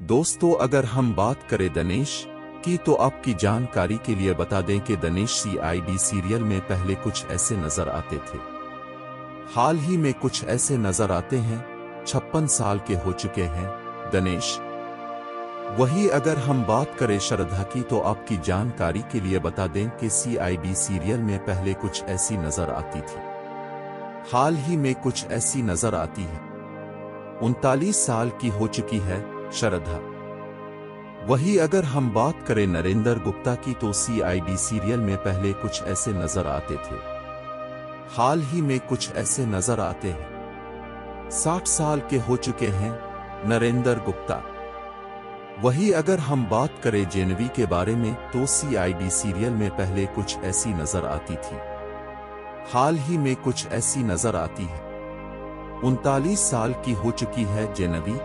दोस्तों, अगर हम बात करें दनेश की तो आपकी जानकारी के लिए बता दें कि दनेश सीआईडी सीरियल में पहले कुछ ऐसे नजर आते थे। हाल ही में कुछ ऐसे नजर आते हैं। 56 साल के हो चुके हैं दनेश। वही अगर हम बात करें श्रद्धा की तो आपकी जानकारी के लिए बता दें कि सीआईडी सीरियल में पहले कुछ ऐसी नजर आती थी। हाल ही में कुछ ऐसी नजर आती है। 39 साल की हो चुकी है श्रद्धा। वही अगर हम बात करें नरेंद्र गुप्ता की तो सीआईडी सीरियल में पहले कुछ ऐसे नजर आते थे। हाल ही में कुछ ऐसे नजर आते हैं। 60 साल के हो चुके हैं नरेंद्र गुप्ता। वही अगर हम बात करें जेनवी के बारे में तो सीआईडी सीरियल में पहले कुछ ऐसी नजर आती थी। हाल ही में कुछ ऐसी नजर आती है। 39 साल की हो चुकी है जेनवी।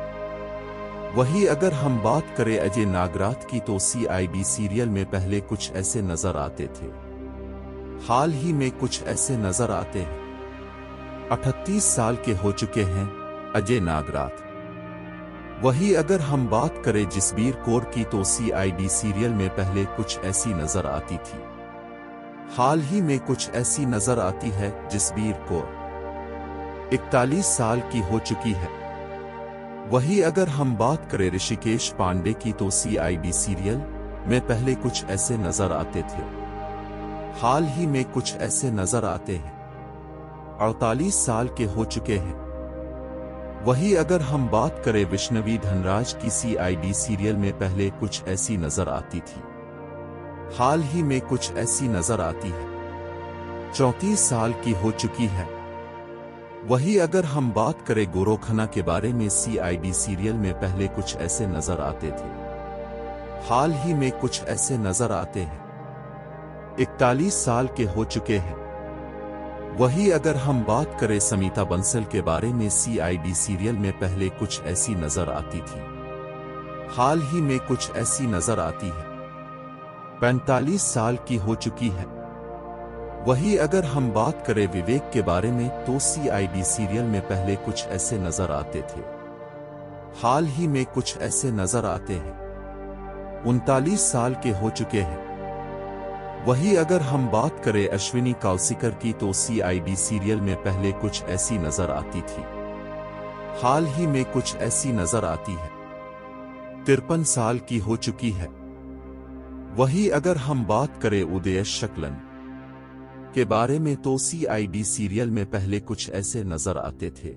वही अगर हम बात करें अजय नागराथ की तो सीआईडी सीरियल में पहले कुछ ऐसे नजर आते थे। हाल ही में कुछ ऐसे नजर आते हैं। 38 साल के हो चुके हैं अजय नागराथ। वही अगर हम बात करें जसबीर कौर की तो सीआईडी सीरियल में पहले कुछ ऐसी नजर आती थी। हाल ही में कुछ ऐसी नजर आती है जसबीर कौर। 41 साल की हो चुकी है। वही अगर हम बात करें ऋषिकेश पांडे की तो सीआईडी सीरियल में पहले कुछ ऐसे नजर आते थे। हाल ही में कुछ ऐसे नजर आते हैं। 48 साल के हो चुके हैं। वही अगर हम बात करें विष्णवी धनराज की सीआईडी सीरियल में पहले कुछ ऐसी नजर आती थी। हाल ही में कुछ ऐसी नजर आती है। 34 साल की हो चुकी है। वही अगर हम बात करें गौरव खन्ना के बारे में सीआईडी सीरियल में पहले कुछ ऐसे नजर आते थे। हाल ही में कुछ ऐसे नजर आते हैं। 41 साल के हो चुके हैं। वही अगर हम बात करें समीता बंसल के बारे में सीआईडी सीरियल में पहले कुछ ऐसी नजर आती थी। हाल ही में कुछ ऐसी नजर आती है। 45 साल की हो चुकी है। वही अगर हम बात करें विवेक के बारे में तो सीआईडी सीरियल में पहले कुछ ऐसे नजर आते थे। हाल ही में कुछ ऐसे नजर आते हैं। 39 साल के हो चुके हैं। वही अगर हम बात करें अश्विनी काउसिकर की तो सीआईडी सीरियल में पहले कुछ ऐसी नजर आती थी। हाल ही में कुछ ऐसी नजर आती है। 53 साल की हो चुकी है। वही अगर हम बात करें उदय शुक्लन के बारे में तो सीआईडी सीरियल में पहले कुछ ऐसे नजर आते थे।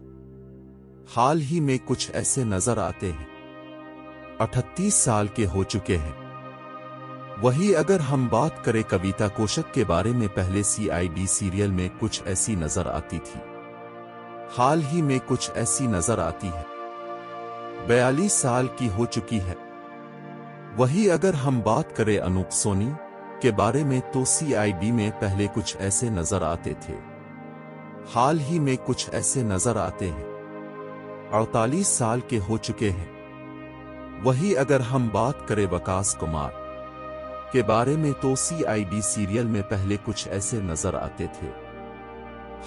हाल ही में कुछ ऐसे नजर आते हैं। 38 साल के हो चुके हैं। वही अगर हम बात करें कविता कौशिक के बारे में पहले सीआईडी सीरियल में कुछ ऐसी नजर आती थी। हाल ही में कुछ ऐसी नजर आती है। 42 साल की हो चुकी है। वही अगर हम बात करें अनूप सोनी के बारे में तो सीआईडी में पहले कुछ ऐसे नजर आते थे। हाल ही में कुछ ऐसे नजर आते हैं। 48 साल के हो चुके हैं। वही अगर हम बात करें वकास कुमार के बारे में तो सीआईडी सीरियल में पहले कुछ ऐसे नजर आते थे।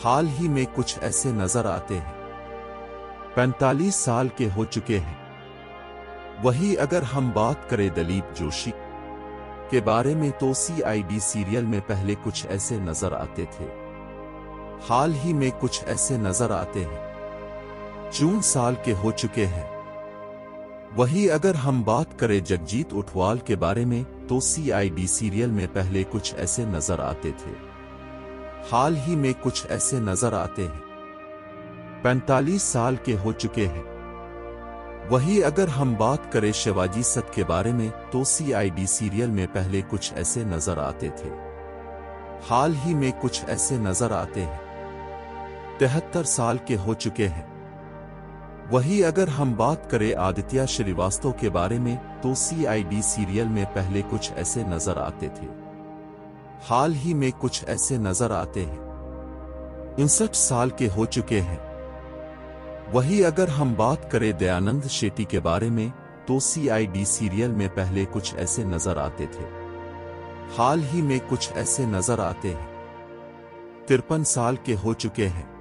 हाल ही में कुछ ऐसे नजर आते हैं। 45 साल के हो चुके हैं। वही अगर हम बात करें दिलीप जोशी के बारे में तो सीआईडी सीरियल में पहले कुछ ऐसे नजर आते थे। हाल ही में कुछ ऐसे नजर आते हैं। 54 साल के हो चुके हैं। वही अगर हम बात करें जगजीत उठवाल के बारे में तो सीआईडी सीरियल में पहले कुछ ऐसे नजर आते थे। हाल ही में कुछ ऐसे नजर आते हैं। 45 साल के हो चुके हैं। वही अगर हम बात करें शिवाजी सत के बारे में तो सीआईडी सीरियल में पहले कुछ ऐसे नजर आते थे। हाल ही में कुछ ऐसे नजर आते हैं। 73 साल के हो चुके हैं। वही अगर हम बात करें आदित्य श्रीवास्तव के बारे में तो सीआईडी सीरियल में पहले कुछ ऐसे नजर आते थे। हाल ही में कुछ ऐसे नजर आते हैं। 59 साल के हो चुके हैं। वही अगर हम बात करें दयानंद शेट्टी के बारे में तो सीआईडी सीरियल में पहले कुछ ऐसे नजर आते थे। हाल ही में कुछ ऐसे नजर आते हैं। 53 साल के हो चुके हैं।